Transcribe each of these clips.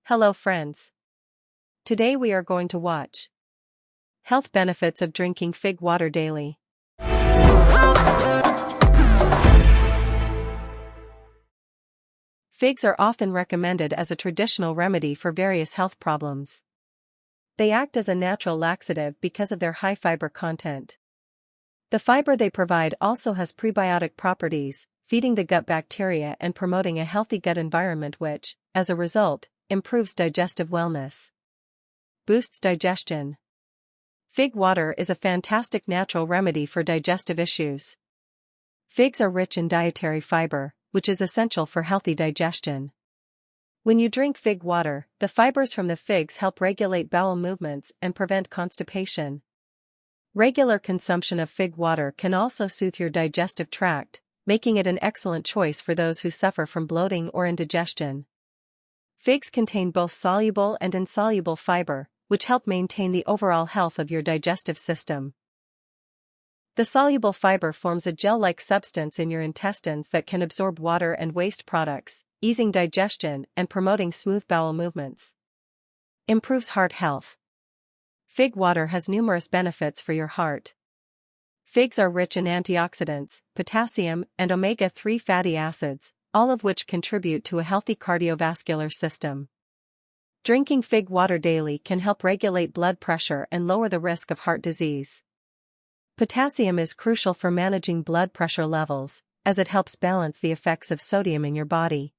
Hello friends. Today we are going to watch health benefits of drinking fig water daily. Figs are often recommended as a traditional remedy for various health problems. They act as a natural laxative because of their high fiber content. The fiber they provide also has prebiotic properties, feeding the gut bacteria and promoting a healthy gut environment which, as a result, improves digestive wellness. Boosts digestion. Fig water is a fantastic natural remedy for digestive issues. Figs are rich in dietary fiber, which is essential for healthy digestion. When you drink fig water, the fibers from the figs help regulate bowel movements and prevent constipation. Regular consumption of fig water can also soothe your digestive tract, making it an excellent choice for those who suffer from bloating or indigestion. Figs contain both soluble and insoluble fiber, which help maintain the overall health of your digestive system. The soluble fiber forms a gel-like substance in your intestines that can absorb water and waste products, easing digestion and promoting smooth bowel movements. Improves heart health. Fig water has numerous benefits for your heart. Figs are rich in antioxidants, potassium, and omega-3 fatty acids, all of which contribute to a healthy cardiovascular system. Drinking fig water daily can help regulate blood pressure and lower the risk of heart disease. Potassium is crucial for managing blood pressure levels, as it helps balance the effects of sodium in your body.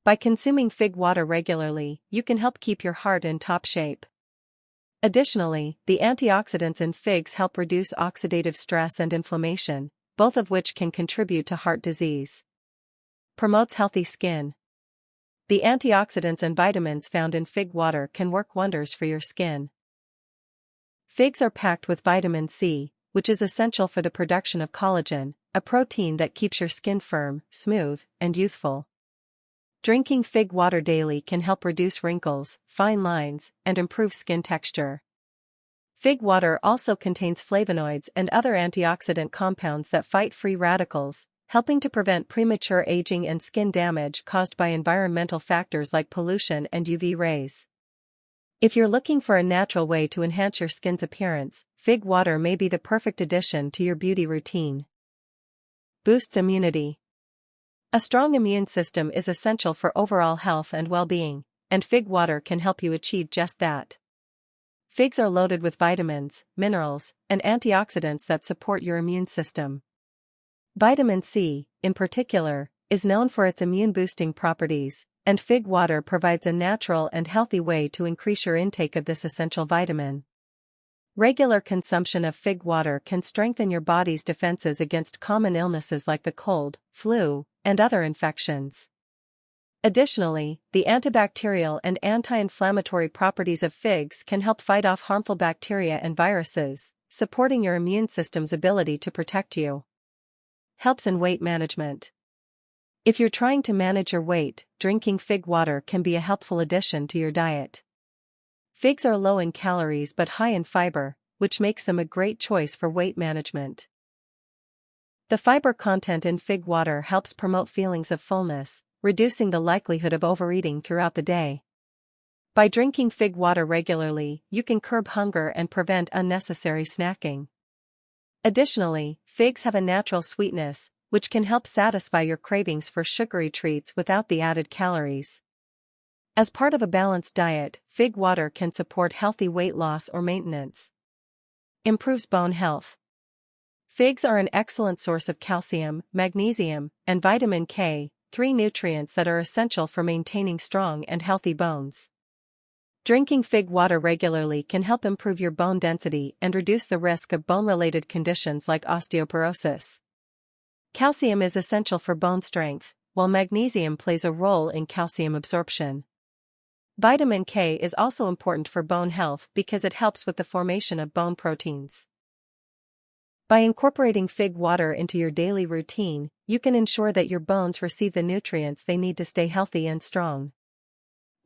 By consuming fig water regularly, you can help keep your heart in top shape. Additionally, the antioxidants in figs help reduce oxidative stress and inflammation, both of which can contribute to heart disease. Promotes healthy skin. The antioxidants and vitamins found in fig water can work wonders for your skin. Figs are packed with vitamin C, which is essential for the production of collagen, a protein that keeps your skin firm, smooth, and youthful. Drinking fig water daily can help reduce wrinkles, fine lines, and improve skin texture. Fig water also contains flavonoids and other antioxidant compounds that fight free radicals, helping to prevent premature aging and skin damage caused by environmental factors like pollution and UV rays. If you're looking for a natural way to enhance your skin's appearance, fig water may be the perfect addition to your beauty routine. Boosts immunity. A strong immune system is essential for overall health and well-being, and fig water can help you achieve just that. Figs are loaded with vitamins, minerals, and antioxidants that support your immune system. Vitamin C, in particular, is known for its immune-boosting properties, and fig water provides a natural and healthy way to increase your intake of this essential vitamin. Regular consumption of fig water can strengthen your body's defenses against common illnesses like the cold, flu, and other infections. Additionally, the antibacterial and anti-inflammatory properties of figs can help fight off harmful bacteria and viruses, supporting your immune system's ability to protect you. Helps in weight management. If you're trying to manage your weight, drinking fig water can be a helpful addition to your diet. Figs are low in calories but high in fiber, which makes them a great choice for weight management. The fiber content in fig water helps promote feelings of fullness, reducing the likelihood of overeating throughout the day. By drinking fig water regularly, you can curb hunger and prevent unnecessary snacking. Additionally, figs have a natural sweetness, which can help satisfy your cravings for sugary treats without the added calories. As part of a balanced diet, fig water can support healthy weight loss or maintenance. Improves bone health. Figs are an excellent source of calcium, magnesium, and vitamin K, 3 nutrients that are essential for maintaining strong and healthy bones. Drinking fig water regularly can help improve your bone density and reduce the risk of bone-related conditions like osteoporosis. Calcium is essential for bone strength, while magnesium plays a role in calcium absorption. Vitamin K is also important for bone health because it helps with the formation of bone proteins. By incorporating fig water into your daily routine, you can ensure that your bones receive the nutrients they need to stay healthy and strong.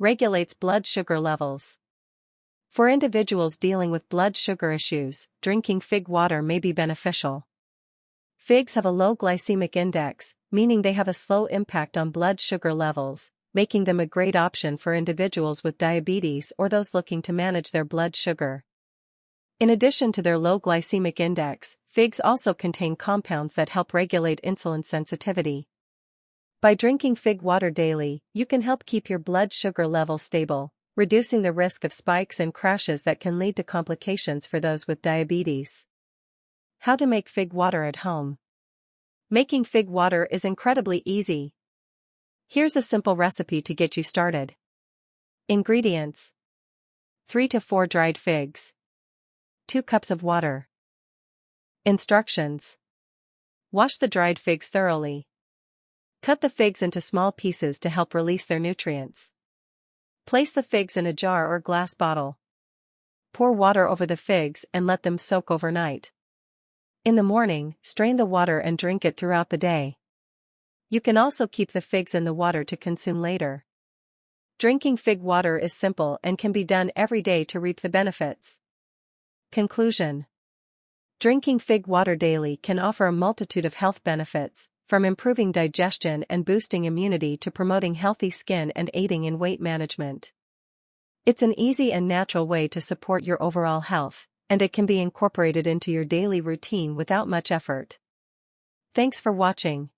Regulates blood sugar levels. For individuals dealing with blood sugar issues, drinking fig water may be beneficial. Figs have a low glycemic index, meaning they have a slow impact on blood sugar levels, making them a great option for individuals with diabetes or those looking to manage their blood sugar. In addition to their low glycemic index, figs also contain compounds that help regulate insulin sensitivity. By drinking fig water daily, you can help keep your blood sugar level stable, reducing the risk of spikes and crashes that can lead to complications for those with diabetes. How to make fig water at home. Making fig water is incredibly easy. Here's a simple recipe to get you started. Ingredients: 3 to 4 dried figs, 2 cups of water. Instructions: wash the dried figs thoroughly. Cut the figs into small pieces to help release their nutrients. Place the figs in a jar or glass bottle. Pour water over the figs and let them soak overnight. In the morning, strain the water and drink it throughout the day. You can also keep the figs in the water to consume later. Drinking fig water is simple and can be done every day to reap the benefits. Conclusion: drinking fig water daily can offer a multitude of health benefits, from improving digestion and boosting immunity to promoting healthy skin and aiding in weight management. It's an easy and natural way to support your overall health, and it can be incorporated into your daily routine without much effort. Thanks for watching.